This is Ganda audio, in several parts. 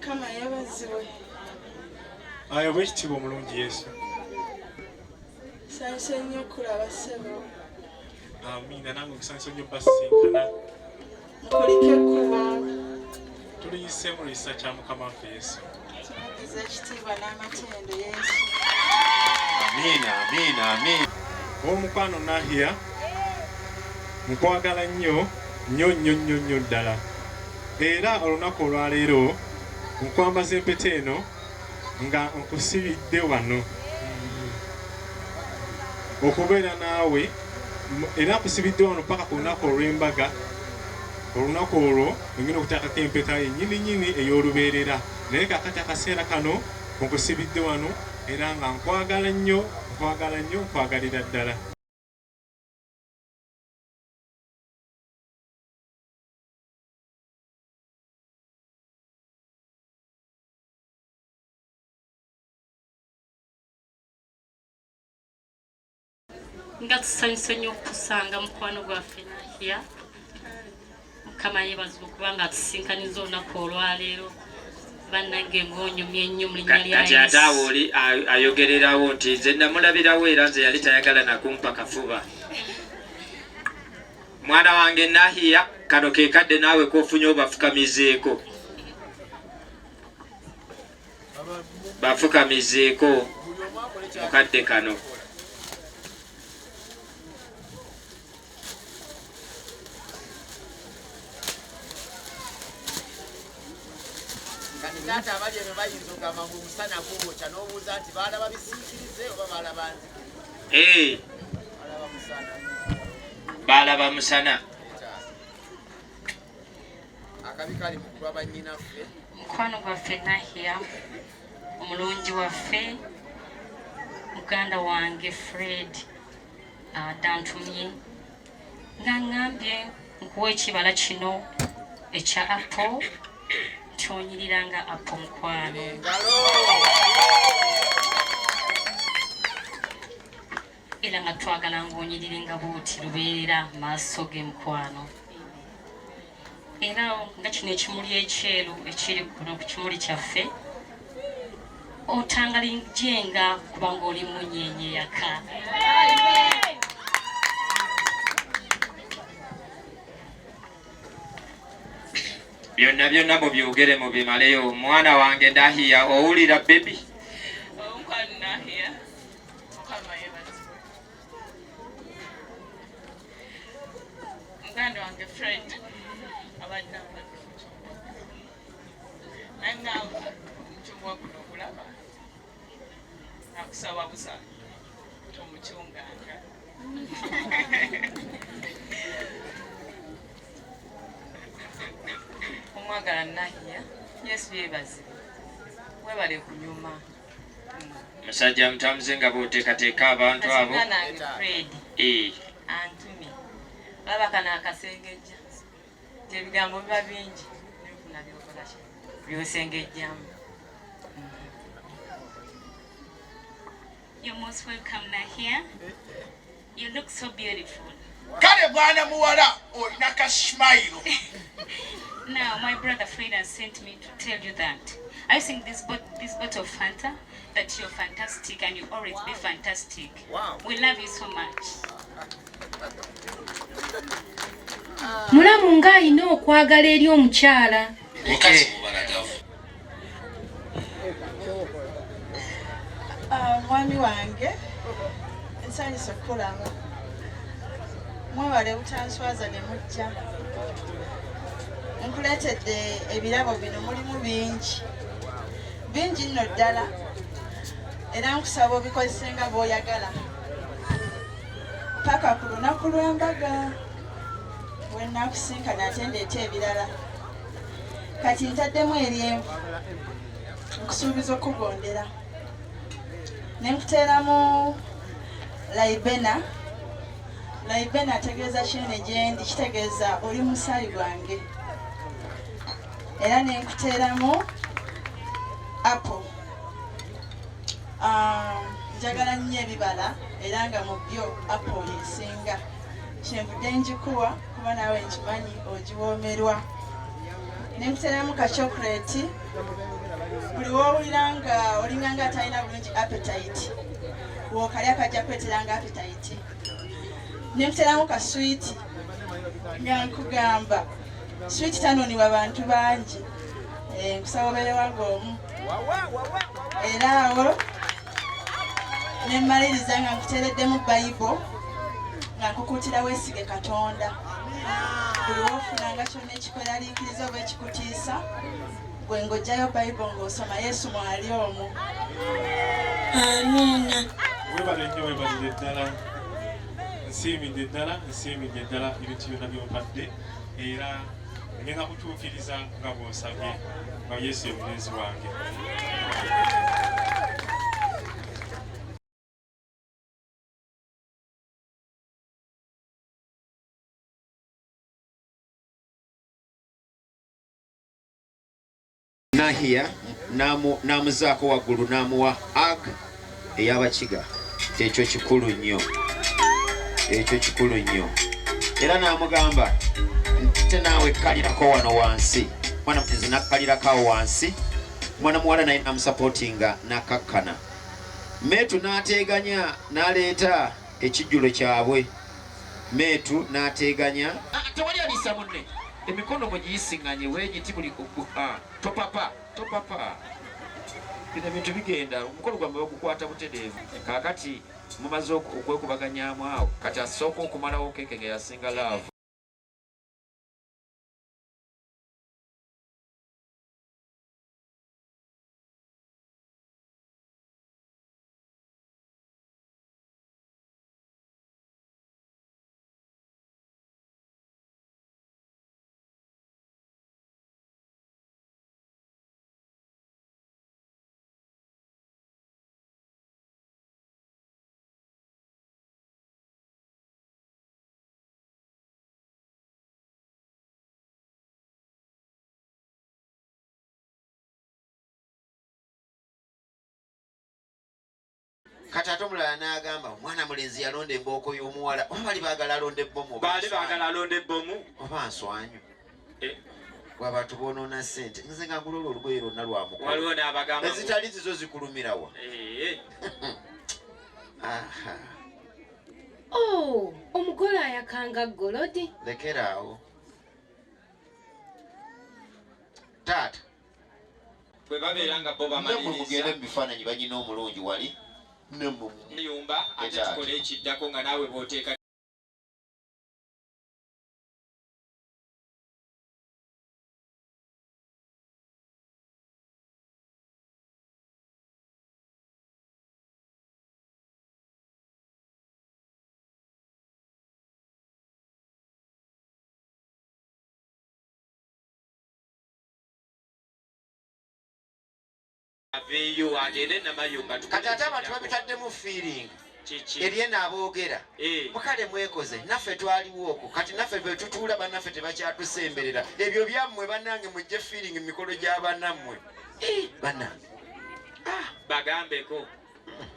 Mukama yabazibwe. Ayo bwekitiibwa omulungi Yesu. Nsanyuse nnyo okulaba ssebo. Amiina nange okusanyusa nnyo basisinkana. Mukulike ekkubo. Tuliyise mu luyisa kya Mukama waffe Yesu. Tumugize ekitiibwa n'amatendo Yesu. Amiina, amiina, amiina. Omukwano Nahiah, nkwagala nnyo nnyo ddala. Era olunaku olwaleero nkwambaza empeta eno nga nkusibidde wano okubeera naawe, era nkusibidde wano paka ku lunaku olw'embaga. Olunaku olwo ngenda okuteekako empeta yennyini ey'olubeerera, naye kakati akaseera kano nkusibidde wano era nga nkwagala nnyo, nkwagalira ddala. Nga tusanyuse nnyo okusanga mukwano gwaffe Nahiah. Mukama yeebazibwe kubanga atusinkaniza olunaku olwaleero. Bannange ng'onyumye nnyo mu linnya lya Yesu. Kati ate awo oli ayogererawo nti nze namulabirawo era nze yali tayagala nakumpa kafuba. Mwana wange Nahiah, kano ke kadde naawe k'ofunye obafukamizeeko. Bafukamizeeko mukadde kano. Tata abali eno bayinza okugamba ngu omusana gwogwoca n'obuuza nti baalaba bisiikirize oba baalaba nzige? Baalaba musana. Akabi kali mu kulwa bannyinaffe. Mukwano gwaffe Nahiah, omulungi waffe, muganda wange Fred dantumye nga ŋŋambye nkuwa ekibala kino ekya apple. Kyonyiriranga apo mukwano. Era nga twagala ng'onyirire nga bw'oti lubeerera maaso ge mukwano. Era nga kino ekimuli ekyeru ekiri kuno ku kimuli kyaffe otangalijjenga kubanga oli munyeenye yaka. Byonna mubyogere mubimaleyo. Mwana wange Nahiah, owulira bebi? Omukwano Nahiah, Mukama yeebazibwe. Muganda wange Fred abadde ambadde mu kyombo. Naye naawe omukyombo guno okulaba nakusaba busa tomukyunganga. Omwagala Nahiah, Yesu yeebazibwe. Weebale kunyuma. Musajja mutamuze nga bw'oteekateeka abantu abo. Nange Fred antumye. Laba kano akasengejja. Ebigambo biba bingi n'enfuna by'okola ki by'osengejjamu. You're most welcome, Nahiah. You look so beautiful. Kale mwana muwala olina kashimayiro. Now, my brother Fred has sent me to tell you that I think this bottle of Fanta, that you're fantastic and you always be fantastic. Wow. We love you so much. Mulamu nga alina okwagala eri omukyala. Mwami wange, nsanyuse okukulaba. Mwewale butanswaza ne mujja. Nkuleetedde ebirabo bino mulimu bingi nno ddala. Era nkusaba obikozese nga bw'oyagala. Paka ku lunaku lw'embaga we nnakusinkana ate ndeeta ebirala. Kati ntaddemu eryenvu nkusuubiza okugondera. Ne nkuteeramu Rayp ategeeza kinene gye ndi, kitegeeza oli musaayi gwange. Era ne nkuteeramu apple. Njagala nnyo ebibala era nga mu byo apple yesinga. Kyenvudde njikuwa kuba naawe nkimanyi ogiwoomerwa. Nemuteramu ka chocolate. Buli wowulira nga olinga nga atalina bulungi appetite. Wokalya kajja kweteranga appetite. Nemuteramu ka sweet. Nga nkugamba. Sweet tanonibwa bantu bangi. Nkusaba obeere wagomu. Era awo nemmaliriza nga nkuteereddemu Bible nga nkukuutira weesige Katonda. Buli woofunanga kyonna ekikweraliikiriza oba ekikutiisa gwe ng'oggyayo Bible ng'osoma Yesu mwali omwo. Amiina. Webale nnyo webalire ddala. Nsiimidde ddala ebintu byonna by'ompadde era ngenda kutuukiriza nga bw'osabye nga Yesu ye mulenzi wange. Nahiah namuzaako waggulu n'amuwa ag ey'abakiga. Ekyo kikulu nnyo. Era n'amugamba nte naawe kalirako wano wansi. Mwana mulenzi nakkalirako awo wansi. Mwana muwala naye namusapootinga n'akakkana. Meetu n'ateeganya n'aleeta ekijjulo kyabwe. Meetu n'ateeganya. Tewali aliisa munne. Emikono mugiyisiŋŋanye weegiti buli topapa. Bino ebintu bigenda omukolo gwammwe bagukwata butereevu. Kaakati mumaze okwekubaganyaamu awo kati asooka okumalawo keeke ge yasinga laavu. Kati ate omulala n'agamba omwana mulenzi yalonda embooko y'omuwala oba bali baagala alonda ebbomu oba nswanyu. Bwaba tuboonoona ssente nze nga nguloola olugoye lwonna lwa mukolo ezitali zizo zikulumirawa. Omugole ayakanga golodi. Lekeraawo taata bwe babeera nga bo bamaliriza mugende mu bifaananyi banyina omulungi wali yumba ate tukole ekiddako nga naawe bw'oteeka aveeyo agende namayumba kati ate abantu babitaddemu feeling eryena aboogera mukale mwekoze naffe twaliwo okwo kati naffe bwe tutuula bannaffe tebakyatusemberera ebyo byammwe bannange mujje feeling mu mikolo gy'abannammwe bannange bagambeko.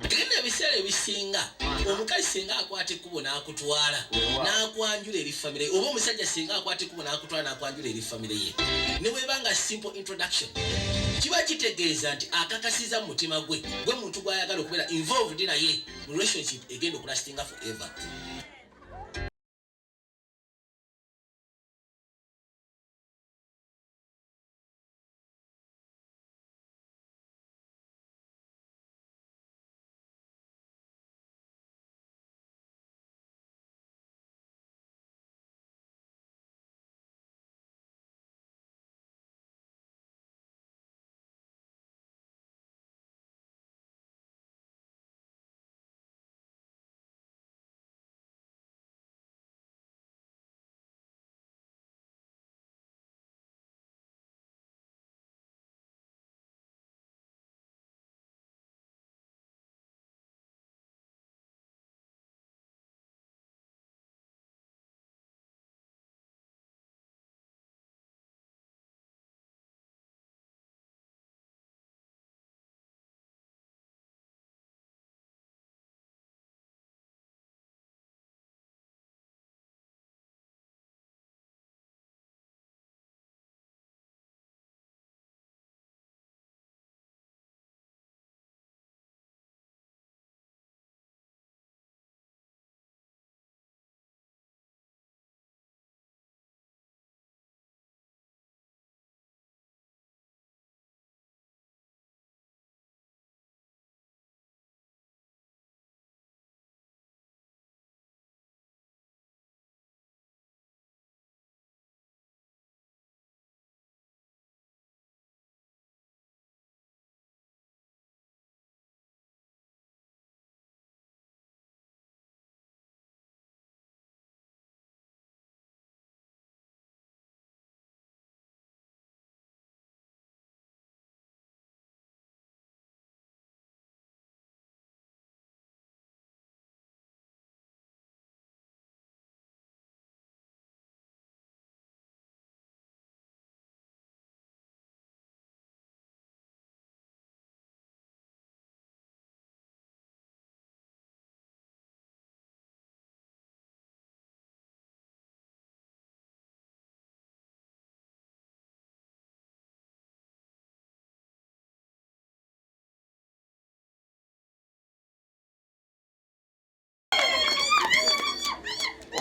Egenda ebiseera ebisinga omukazi singa akwata ekkubo n'akutwala n'akwanjula eri famire ye oba omusajja singa akwata ekkubo n'akutwala n'akwanjula eri famire ye ne bwebanga simple introduction kiba kitegeeza nti akakasiza mu mutima gwe muntu gw'ayagala okubeera involved naye mu relationship egenda okulastinga forever.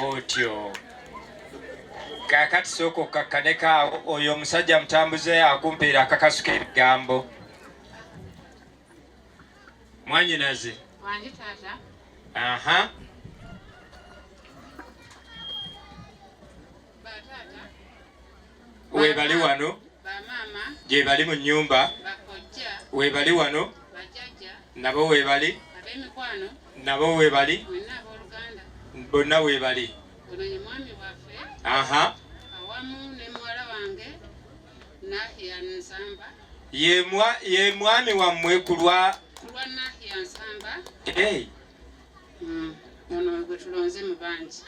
bw'otyo. Kaakati sooka okkakkaneko oyo omusajja mutambuze akumpiira akakasu k'ebigambo. Mwanyinaze. Wange taata. Aha. Batata. Weebali wano. Bamama. Gye bali mu nnyumba. Bakojja. Weebali wano. Bajjajja. Nabo weebali. Ab'emikwano. Nabo weebali. Bonna abooluganda. Bonna weebali. Ono ye mwami waffe. Aha. Awamu ne muwala wange Nahiah Nsamba. Ye mwami wammwe kulwa Nahiah Nsamba. Hey. Ono gwe tulonze mu bangi.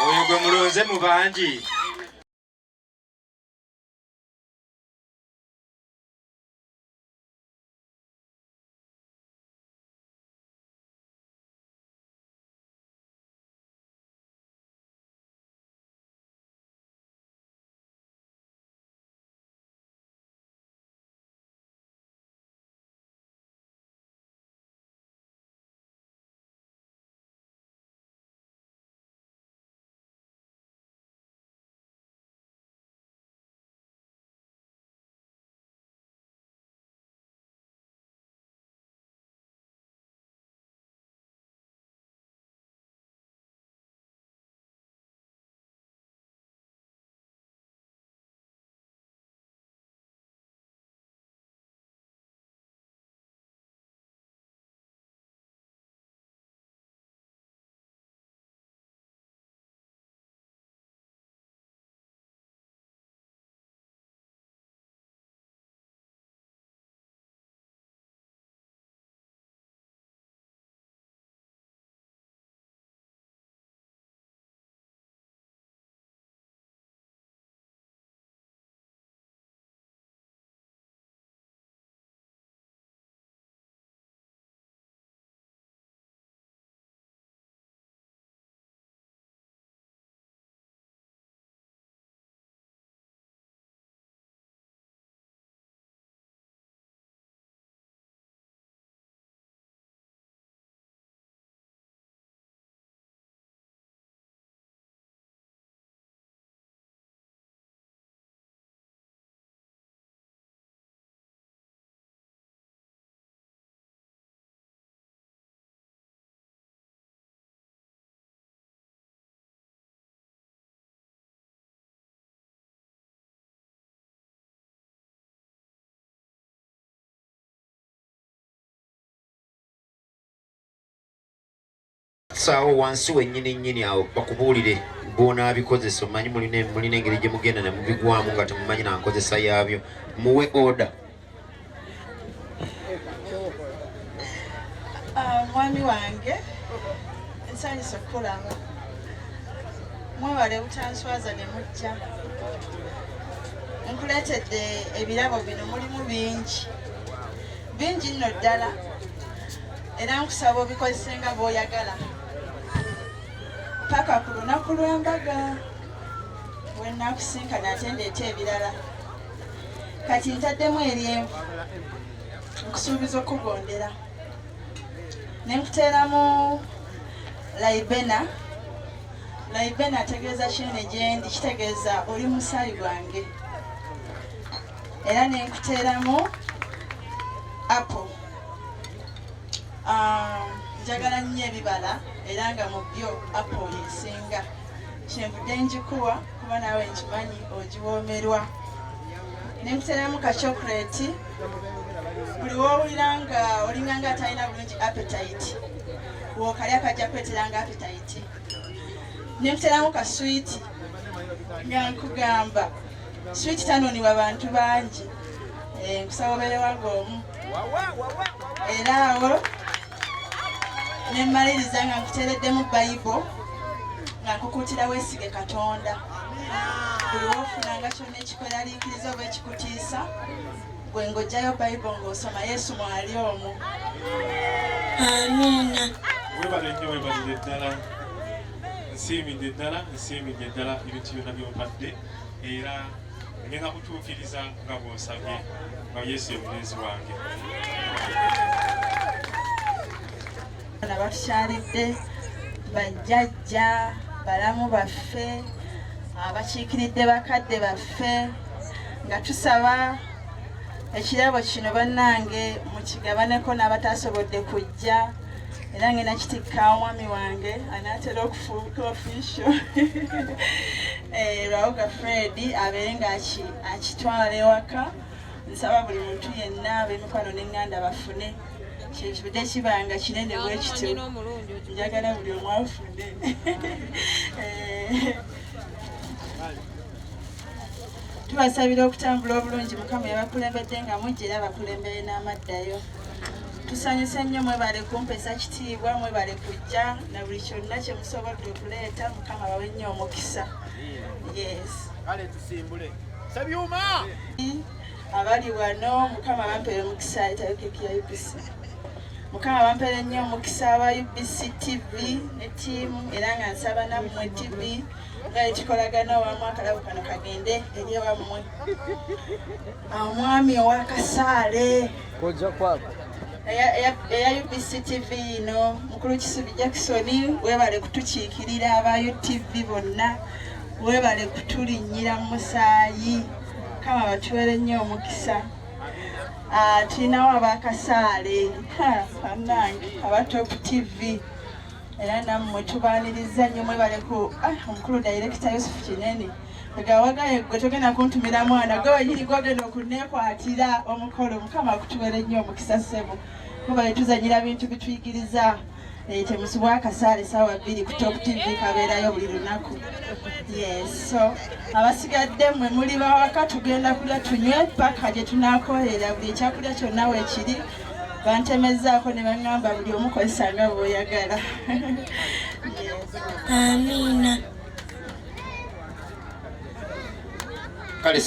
Oyo gwe mulonze mu bangi. Sawo wansi wennyini nnyini awo bakubuulire bw'onaabikozesa omanyi mulina engeri gye mugenda ne mubigwamu nga temumanyi na nkozesa yaabyo muwe oda. Mwami wange nsanyusa okukulaba. Mwewale butanswaza ne mujja. Nkuleetedde ebirabo bino mulimu bingi nno ddala era nkusaba obikozese nga bw'oyagala paka ku lunaku lw'embaga we nnakusinkana ate ndeeta ebirala. Kati ntaddemu eryenvu nkusuubiza okugondera ne nkuteeramu Raybena ategeeza kinene gye ndi, kitegeeza oli musaayi gwange. Era ne nkuteeramu apple. Njagala nnyo ebibala era nga mu byo apple yesinga. Kyenvudde njikuwa kuba naawe nkimanyi ogiwoomerwa. Ne nkuteeramu ka chocolate. Buli woowulira nga olinganga atalina bulungi appetite wookalya kajja kweteranga appetite. Ne nkuteeramu ka sweet nga nkugamba sweet tanonibwa bantu bangi. Nkusaba obeere wagoomu. Era awo ne mmaliriza nga nkuteereddemu Bible nga nkukuutira weesige Katonda. Buli woofunanga kyonna ekikweraliikiriza oba ekikutiisa gwe ng'oggyayo Bible ng'osoma Yesu mwali omwo. Amiina. Weebale nnyo weebalire ddala. Nsiimidde ddala ebintu byonna by'ompadde era ngenda kutuukiriza nga bw'osabye nga Yesu ye mulenzi wange. Batukyalidde bajjajja balamu baffe abakiikiridde bakadde baffe nga tusaba ekirabo kino bannange mukigabaneko n'abatasobodde kujja era ngena kitikka omwami wange anaatera okufuuka official Lwawoga Fred abeere nga akitwala ewaka. Nsaba buli muntu yenna ab'emikwano n'eŋŋanda bafune kyekibadde kibanga kinene bwe kityo njagala buli omu afune. Tubasabira okutambula obulungi Mukama yabakulembedde nga mujja era bakulembere n'amaddayo. Tusanyuse nnyo mwebale kumpesa kitiibwa mwebale kujja na buli kyonna kye musobodde okuleeta Mukama bawe nnyo omukisa. Yes. Kale tusimbule. Sabyuma! Abali wano Mukama bampere omukisa etabikeki ya UBC. Mukama bampere nnyo omukisa aba UBC TV ne ttiimu era nga nsaba nammwe TV nga ekikolagana wamu akalabo kano kagende eri awammwe. Omwami ow'akasaale Kojja kwako. eya UBC TV ino mukulu Kisubi Jackson webale kutukiikirira aba UTV bonna webale kutulinnyira mu musaayi Kama batuwere nnyo omukisa. Tulinawo ab'akasaale bannange aba Top TV era nammwe tubaaniriza nnyo mwebale ku omukulu Director Yusufu Kinene egawagaye gwe togenda kuntumira mwana gwe wenyini gwogenda okunneekwatira omukolo Mukama akutuwere nnyo omukisa ssebo mubale tuzanyira bintu bituyigiriza temusubwa akasaale ssaawa 2 ku Top TV kabeerayo buli lunaku. Yes, so abasigadde mmwe muli bawaka tugenda kulya tunywe paka gye tunaakolerera buli ekyakulya kyonna weekiri bantemezaako ne baŋŋamba buli omu kozesa nga bw'oyagala. Amiina. Kale